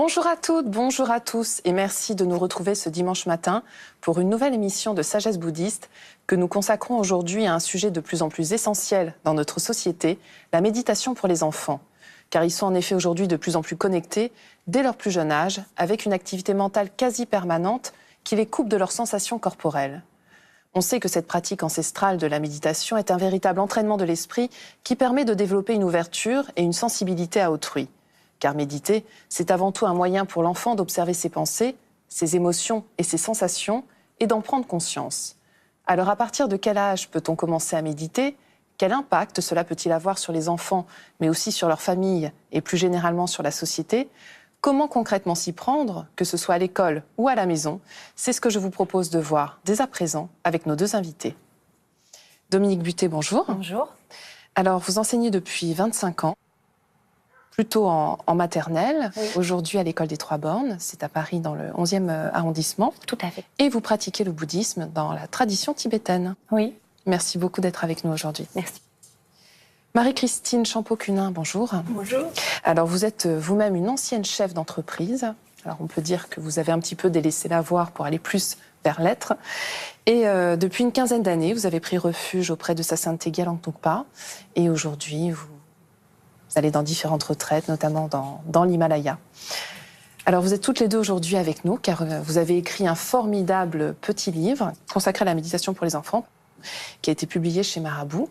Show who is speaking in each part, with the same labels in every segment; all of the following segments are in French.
Speaker 1: Bonjour à toutes, bonjour à tous et merci de nous retrouver ce dimanche matin pour une nouvelle émission de Sagesse bouddhiste que nous consacrons aujourd'hui à un sujet de plus en plus essentiel dans notre société, la méditation pour les enfants. Car ils sont en effet aujourd'hui de plus en plus connectés dès leur plus jeune âge avec une activité mentale quasi permanente qui les coupe de leurs sensations corporelles. On sait que cette pratique ancestrale de la méditation est un véritable entraînement de l'esprit qui permet de développer une ouverture et une sensibilité à autrui. Car méditer, c'est avant tout un moyen pour l'enfant d'observer ses pensées, ses émotions et ses sensations et d'en prendre conscience. Alors à partir de quel âge peut-on commencer à méditer ? Quel impact cela peut-il avoir sur les enfants, mais aussi sur leur famille et plus généralement sur la société ? Comment concrètement s'y prendre, que ce soit à l'école ou à la maison ? C'est ce que je vous propose de voir dès à présent avec nos deux invités. Dominique Buté, bonjour.
Speaker 2: Bonjour.
Speaker 1: Alors vous enseignez depuis 25 ans. Plutôt en maternelle, oui. Aujourd'hui à l'école des Trois Bornes, c'est à Paris dans le 11e arrondissement.
Speaker 2: Tout à fait.
Speaker 1: Et vous pratiquez le bouddhisme dans la tradition tibétaine.
Speaker 2: Oui.
Speaker 1: Merci beaucoup d'être avec nous aujourd'hui.
Speaker 2: Merci.
Speaker 1: Marie-Christine Champeau-Cunin, bonjour.
Speaker 2: Bonjour.
Speaker 1: Alors vous êtes vous-même une ancienne chef d'entreprise. Alors on peut dire que vous avez un petit peu délaissé la voie pour aller plus vers l'être. Et depuis une quinzaine d'années, vous avez pris refuge auprès de sa sainteté Gyalwang Tongpa. Et aujourd'hui, vous allez dans différentes retraites, notamment dans l'Himalaya. Alors vous êtes toutes les deux aujourd'hui avec nous, car vous avez écrit un formidable petit livre consacré à la méditation pour les enfants, qui a été publié chez Marabout.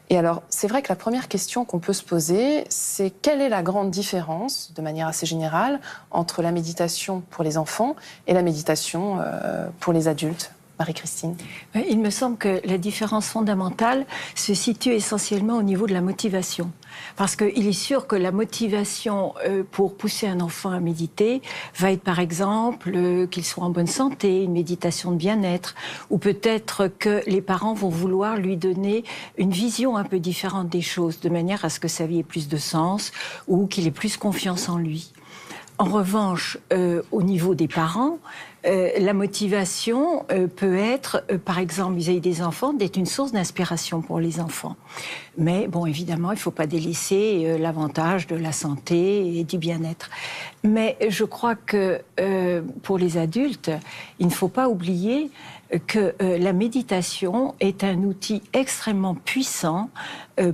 Speaker 1: Et alors, c'est vrai que la première question qu'on peut se poser, c'est quelle est la grande différence, de manière assez générale, entre la méditation pour les enfants et la méditation pour les adultes ? Marie-Christine.
Speaker 3: Il me semble que la différence fondamentale se situe essentiellement au niveau de la motivation. Parce qu'il est sûr que la motivation pour pousser un enfant à méditer va être par exemple qu'il soit en bonne santé, une méditation de bien-être, ou peut-être que les parents vont vouloir lui donner une vision un peu différente des choses, de manière à ce que sa vie ait plus de sens ou qu'il ait plus confiance en lui. En revanche, au niveau des parents, la motivation peut être, par exemple, vis-à-vis des enfants, d'être une source d'inspiration pour les enfants. Mais bon, évidemment, il ne faut pas délaisser l'avantage de la santé et du bien-être. Mais je crois que pour les adultes, il ne faut pas oublier que la méditation est un outil extrêmement puissant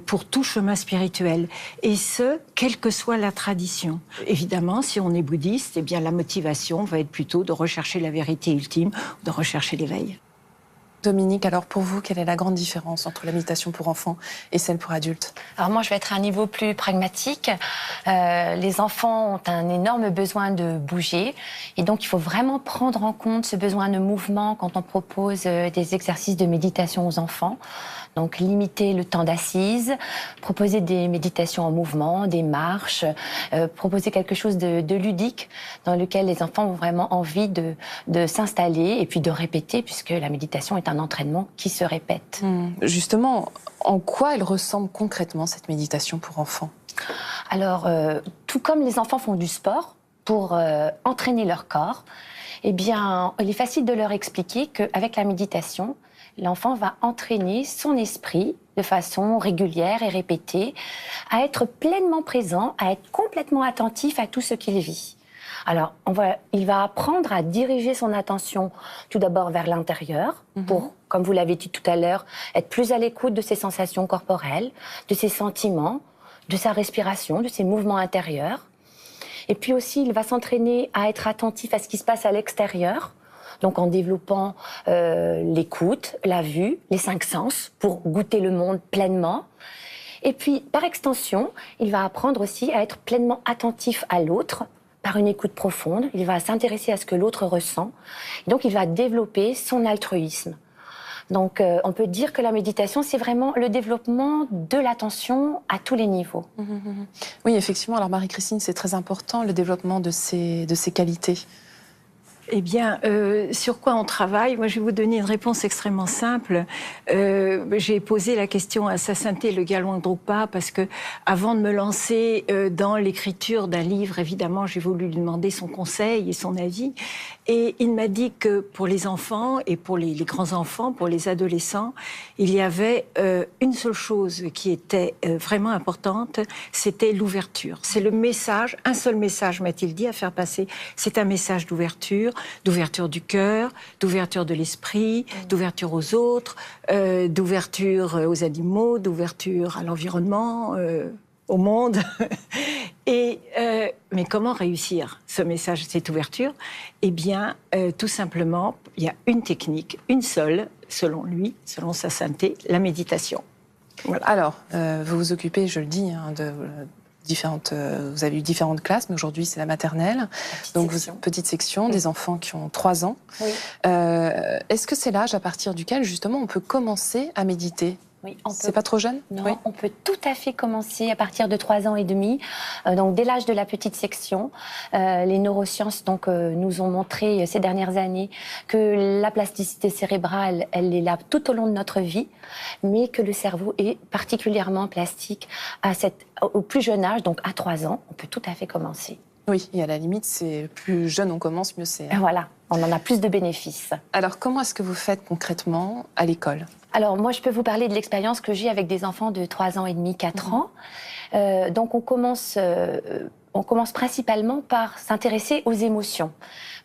Speaker 3: pour tout chemin spirituel, et ce, quelle que soit la tradition. Évidemment, si on est bouddhiste, eh bien, la motivation va être plutôt de rechercher la vérité ultime, de rechercher l'éveil.
Speaker 1: Dominique, alors pour vous, quelle est la grande différence entre la méditation pour enfants et celle pour adultes ?
Speaker 2: Alors moi, je vais être à un niveau plus pragmatique. Les enfants ont un énorme besoin de bouger, et donc il faut vraiment prendre en compte ce besoin de mouvement quand on propose des exercices de méditation aux enfants. Donc limiter le temps d'assise, proposer des méditations en mouvement, des marches, proposer quelque chose de ludique dans lequel les enfants ont vraiment envie de s'installer et puis de répéter, puisque la méditation est un entraînement qui se répète.
Speaker 1: Justement, en quoi elle ressemble concrètement cette méditation pour enfants ?
Speaker 2: Alors, tout comme les enfants font du sport pour entraîner leur corps, eh bien, il est facile de leur expliquer qu'avec la méditation, l'enfant va entraîner son esprit de façon régulière et répétée à être pleinement présent, à être complètement attentif à tout ce qu'il vit. Alors, il va apprendre à diriger son attention tout d'abord vers l'intérieur pour, comme vous l'avez dit tout à l'heure, être plus à l'écoute de ses sensations corporelles, de ses sentiments, de sa respiration, de ses mouvements intérieurs. Et puis aussi, il va s'entraîner à être attentif à ce qui se passe à l'extérieur, donc en développant l'écoute, la vue, les 5 sens, pour goûter le monde pleinement. Et puis, par extension, il va apprendre aussi à être pleinement attentif à l'autre, par une écoute profonde. Il va s'intéresser à ce que l'autre ressent. Et donc, il va développer son altruisme. Donc, on peut dire que la méditation, c'est vraiment le développement de l'attention à tous les niveaux.
Speaker 1: Oui, effectivement. Alors, Marie-Christine, c'est très important, le développement de ces qualités.
Speaker 3: Eh bien, sur quoi on travaille? Moi, je vais vous donner une réponse extrêmement simple. J'ai posé la question à Sa Sainteté le Galwan Drukpa parce que, avant de me lancer dans l'écriture d'un livre, évidemment, j'ai voulu lui demander son conseil et son avis. Et il m'a dit que pour les enfants et pour les grands-enfants, pour les adolescents, il y avait une seule chose qui était vraiment importante, c'était l'ouverture. C'est le message, un seul message, m'a-t-il dit, à faire passer. C'est un message d'ouverture du cœur, d'ouverture de l'esprit, d'ouverture aux autres, d'ouverture aux animaux, d'ouverture à l'environnement, au monde. Mais comment réussir ce message, cette ouverture? Eh bien, tout simplement, il y a une technique, une seule, selon lui, selon Sa Sainteté, la méditation. Voilà.
Speaker 1: Alors, vous vous occupez, je le dis, de vous avez eu différentes classes, mais aujourd'hui c'est la maternelle. Donc, petite section, des enfants qui ont 3 ans.
Speaker 2: Oui.
Speaker 1: Est-ce que c'est l'âge à partir duquel, justement, on peut commencer à méditer?
Speaker 2: Oui,
Speaker 1: c'est pas trop jeune?
Speaker 2: Non,
Speaker 1: oui.
Speaker 2: On peut tout à fait commencer à partir de 3 ans et demi, donc dès l'âge de la petite section. Les neurosciences nous ont montré ces dernières années que la plasticité cérébrale, elle est là tout au long de notre vie, mais que le cerveau est particulièrement plastique au plus jeune âge, donc à 3 ans, on peut tout à fait commencer.
Speaker 1: Oui, et à la limite, c'est plus jeune on commence, mieux c'est.
Speaker 2: Voilà, on en a plus de bénéfices.
Speaker 1: Alors, comment est-ce que vous faites concrètement à l'école?
Speaker 2: Alors, moi, je peux vous parler de l'expérience que j'ai avec des enfants de 3 ans et demi, 4 ans. Donc, on commence principalement par s'intéresser aux émotions.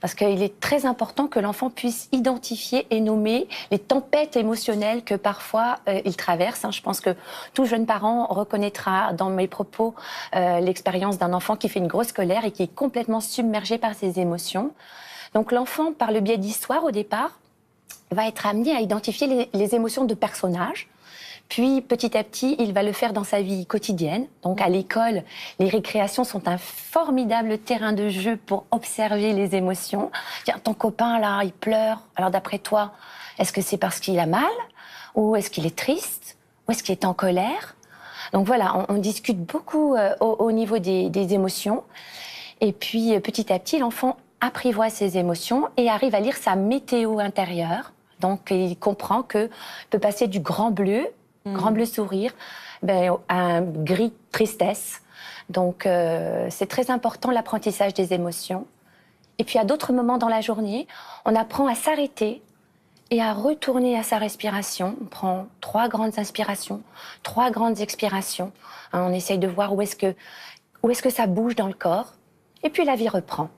Speaker 2: Parce qu'il est très important que l'enfant puisse identifier et nommer les tempêtes émotionnelles que parfois il traverse. Je pense que tout jeune parent reconnaîtra dans mes propos l'expérience d'un enfant qui fait une grosse colère et qui est complètement submergé par ses émotions. Donc, l'enfant, par le biais d'histoire au départ, va être amené à identifier les émotions de personnages. Puis, petit à petit, il va le faire dans sa vie quotidienne. Donc, à l'école, les récréations sont un formidable terrain de jeu pour observer les émotions. Tiens, ton copain, là, il pleure. Alors, d'après toi, est-ce que c'est parce qu'il a mal? Ou est-ce qu'il est triste? Ou est-ce qu'il est en colère? Donc, voilà, on discute beaucoup au niveau des émotions. Et puis, petit à petit, l'enfant apprivoise ses émotions et arrive à lire sa météo intérieure. Donc, il comprend qu'il peut passer du grand bleu sourire, à un gris tristesse. Donc, c'est très important l'apprentissage des émotions. Et puis, à d'autres moments dans la journée, on apprend à s'arrêter et à retourner à sa respiration. On prend 3 grandes inspirations, 3 grandes expirations. On essaye de voir où est-ce que ça bouge dans le corps. Et puis, la vie reprend.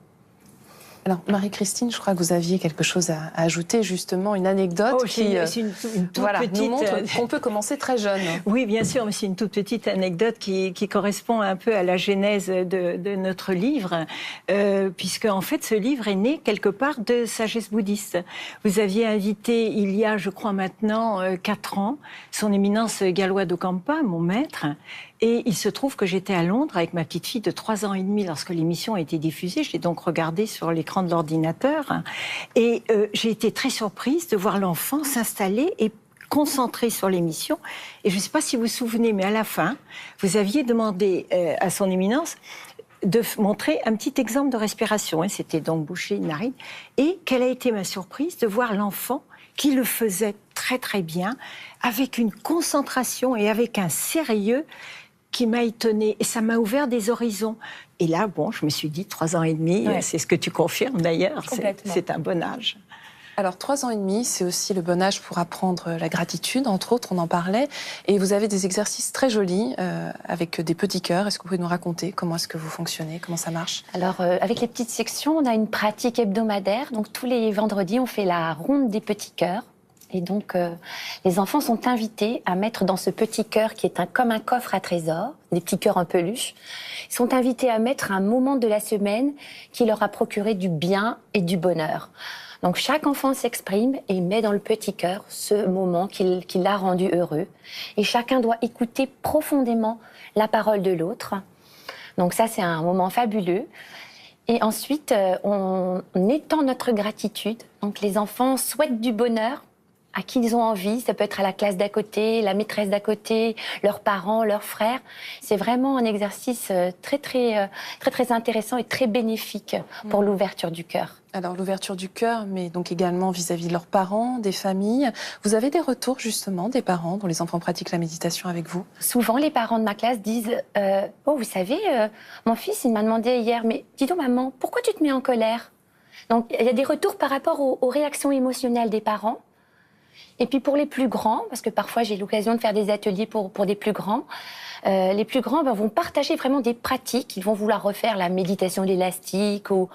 Speaker 1: Alors, Marie-Christine, je crois que vous aviez quelque chose à ajouter, justement, une anecdote qui
Speaker 3: une toute petite...
Speaker 1: nous montre qu'on peut commencer très jeune.
Speaker 3: Oui, bien sûr, mais c'est une toute petite anecdote qui correspond un peu à la genèse de notre livre, puisque, en fait, ce livre est né quelque part de sagesse bouddhiste. Vous aviez invité, il y a, je crois maintenant, 4 ans, son éminence Galwa Dokampa, mon maître. Et il se trouve que j'étais à Londres avec ma petite fille de 3 ans et demi lorsque l'émission a été diffusée. Je l'ai donc regardée sur l'écran de l'ordinateur. Et j'ai été très surprise de voir l'enfant s'installer et concentré sur l'émission. Et je ne sais pas si vous vous souvenez, mais à la fin, vous aviez demandé à son éminence de montrer un petit exemple de respiration. C'était donc boucher une narine. Et quelle a été ma surprise de voir l'enfant qui le faisait très très bien, avec une concentration et avec un sérieux qui m'a étonnée, et ça m'a ouvert des horizons. Et là, je me suis dit, 3 ans et demi, c'est ce que tu confirmes d'ailleurs, c'est un bon âge.
Speaker 1: Alors, 3 ans et demi, c'est aussi le bon âge pour apprendre la gratitude, entre autres, on en parlait. Et vous avez des exercices très jolis avec des petits cœurs. Est-ce que vous pouvez nous raconter comment est-ce que vous fonctionnez, comment ça marche?
Speaker 2: Alors, avec les petites sections, on a une pratique hebdomadaire. Donc, tous les vendredis, on fait la ronde des petits cœurs. Et donc, les enfants sont invités à mettre dans ce petit cœur, qui est comme un coffre à trésors, des petits cœurs en peluche, ils sont invités à mettre un moment de la semaine qui leur a procuré du bien et du bonheur. Donc, chaque enfant s'exprime et met dans le petit cœur ce moment qui l'a rendu heureux. Et chacun doit écouter profondément la parole de l'autre. Donc ça, c'est un moment fabuleux. Et ensuite, on étend notre gratitude. Donc, les enfants souhaitent du bonheur à qui ils ont envie. Ça peut être à la classe d'à côté, la maîtresse d'à côté, leurs parents, leurs frères. C'est vraiment un exercice très intéressant et très bénéfique pour l'ouverture du cœur.
Speaker 1: Alors l'ouverture du cœur, mais donc également vis-à-vis de leurs parents, des familles. Vous avez des retours justement des parents dont les enfants pratiquent la méditation avec vous?
Speaker 2: Souvent, les parents de ma classe disent oh, vous savez, mon fils, il m'a demandé hier, mais dis donc maman, pourquoi tu te mets en colère? Donc il y a des retours par rapport aux réactions émotionnelles des parents. Et puis pour les plus grands, parce que parfois j'ai l'occasion de faire des ateliers pour des plus grands, les plus grands vont partager vraiment des pratiques. Ils vont vouloir refaire la méditation de l'élastique ou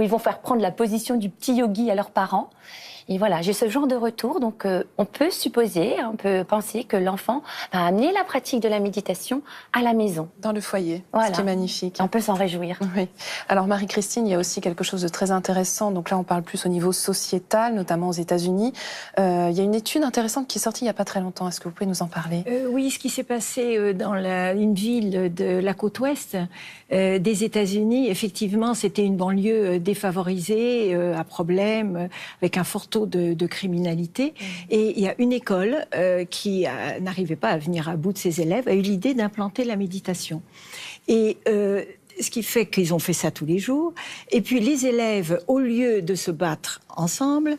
Speaker 2: ils vont faire prendre la position du petit yogi à leurs parents. Et voilà, j'ai ce genre de retour. Donc on peut supposer, on peut penser que l'enfant va amener la pratique de la méditation à la maison.
Speaker 1: Dans le foyer,
Speaker 2: voilà.
Speaker 1: Ce qui est magnifique.
Speaker 2: On peut s'en réjouir.
Speaker 1: Oui. Alors Marie-Christine, il y a aussi quelque chose de très intéressant. Donc là, on parle plus au niveau sociétal, notamment aux États-Unis. Il y a une étude intéressante qui est sortie il n'y a pas très longtemps. Est-ce que vous pouvez nous en parler?
Speaker 3: Oui, ce qui s'est passé dans une ville de la côte ouest des États-Unis, effectivement, c'était une banlieue défavorisée, à problème, avec un fort taux de criminalité. Et il y a une école qui n'arrivait pas à venir à bout de ses élèves, a eu l'idée d'implanter la méditation. Et ce qui fait qu'ils ont fait ça tous les jours. Et puis les élèves, au lieu de se battre ensemble,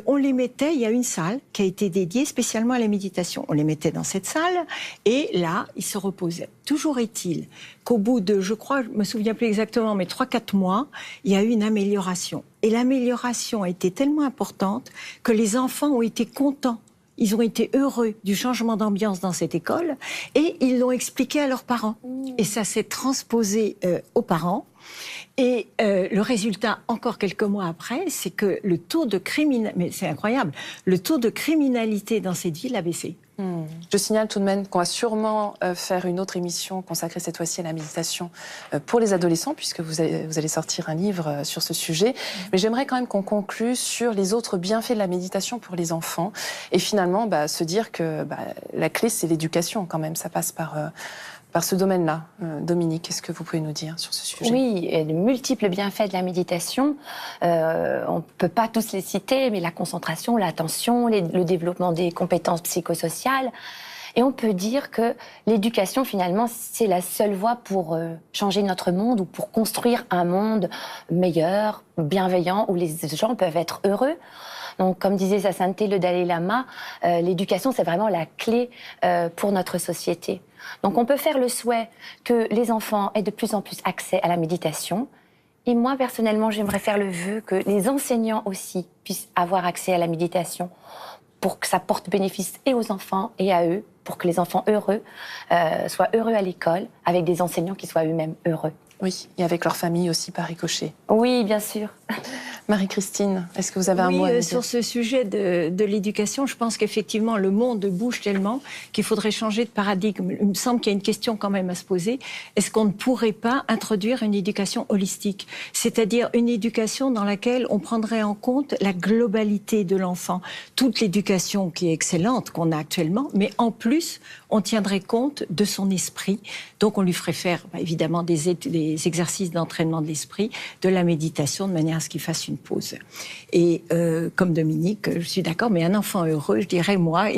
Speaker 3: on les mettait, il y a une salle qui a été dédiée spécialement à la méditation. On les mettait dans cette salle et là, ils se reposaient. Toujours est-il qu'au bout de, je crois, je me souviens plus exactement, mais 3-4 mois, il y a eu une amélioration. Et l'amélioration a été tellement importante que les enfants ont été contents. Ils ont été heureux du changement d'ambiance dans cette école et ils l'ont expliqué à leurs parents. Et ça s'est transposé aux parents. Et le résultat, encore quelques mois après, c'est que le taux de mais c'est incroyable, le taux de criminalité dans cette ville a baissé.
Speaker 1: Je signale tout de même qu'on va sûrement faire une autre émission consacrée cette fois-ci à la méditation pour les adolescents, puisque vous allez sortir un livre sur ce sujet. Mais j'aimerais quand même qu'on conclue sur les autres bienfaits de la méditation pour les enfants. Et finalement, se dire que la clé, c'est l'éducation quand même. Ça passe par ce domaine-là. Dominique, qu'est-ce que vous pouvez nous dire sur ce sujet?
Speaker 2: Oui, il y a de multiples bienfaits de la méditation. On ne peut pas tous les citer, mais la concentration, l'attention, le développement des compétences psychosociales. Et on peut dire que l'éducation, finalement, c'est la seule voie pour changer notre monde ou pour construire un monde meilleur, bienveillant, où les gens peuvent être heureux. Donc, comme disait Sa Sainteté le Dalai Lama, l'éducation, c'est vraiment la clé pour notre société. Donc, on peut faire le souhait que les enfants aient de plus en plus accès à la méditation. Et moi, personnellement, j'aimerais faire le vœu que les enseignants aussi puissent avoir accès à la méditation pour que ça porte bénéfice et aux enfants et à eux, pour que les enfants heureux soient heureux à l'école, avec des enseignants qui soient eux-mêmes heureux.
Speaker 1: Oui, et avec leur famille aussi par ricochet.
Speaker 2: Oui, bien sûr.
Speaker 1: Marie-Christine, est-ce que vous avez un mot à dire?
Speaker 3: Sur ce sujet de l'éducation, je pense qu'effectivement, le monde bouge tellement qu'il faudrait changer de paradigme. Il me semble qu'il y a une question quand même à se poser. Est-ce qu'on ne pourrait pas introduire une éducation holistique? C'est-à-dire une éducation dans laquelle on prendrait en compte la globalité de l'enfant. Toute l'éducation qui est excellente, qu'on a actuellement, mais en plus, on tiendrait compte de son esprit. Donc, on lui ferait faire, évidemment, des exercices d'entraînement de l'esprit, de la méditation, de manière à ce qu'il fasse une pause. Et comme Dominique, je suis d'accord, mais un enfant heureux, je dirais, moi,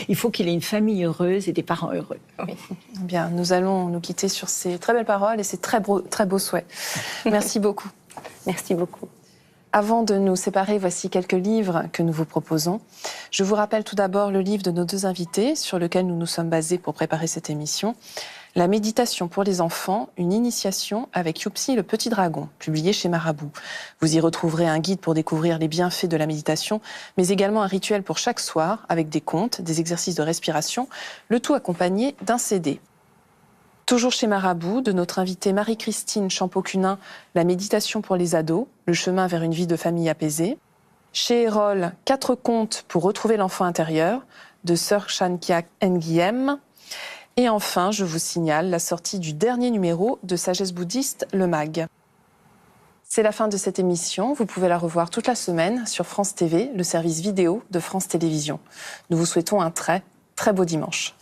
Speaker 3: il faut qu'il ait une famille heureuse et des parents heureux.
Speaker 1: Oui. Bien, nous allons nous quitter sur ces très belles paroles et ces très beaux souhaits. Merci beaucoup.
Speaker 2: Merci beaucoup.
Speaker 1: Avant de nous séparer, voici quelques livres que nous vous proposons. Je vous rappelle tout d'abord le livre de nos deux invités, sur lequel nous nous sommes basés pour préparer cette émission. La méditation pour les enfants, une initiation avec Youpsi le petit dragon, publié chez Marabout. Vous y retrouverez un guide pour découvrir les bienfaits de la méditation, mais également un rituel pour chaque soir, avec des contes, des exercices de respiration, le tout accompagné d'un CD. Toujours chez Marabout, de notre invitée Marie-Christine Champeau-Cunin, la méditation pour les ados, le chemin vers une vie de famille apaisée. Chez Erol, 4 contes pour retrouver l'enfant intérieur, de Sœur Chan Kyak Nguyen. Et enfin, je vous signale la sortie du dernier numéro de Sagesse bouddhiste, le MAG. C'est la fin de cette émission. Vous pouvez la revoir toute la semaine sur France TV, le service vidéo de France Télévisions. Nous vous souhaitons un très, très beau dimanche.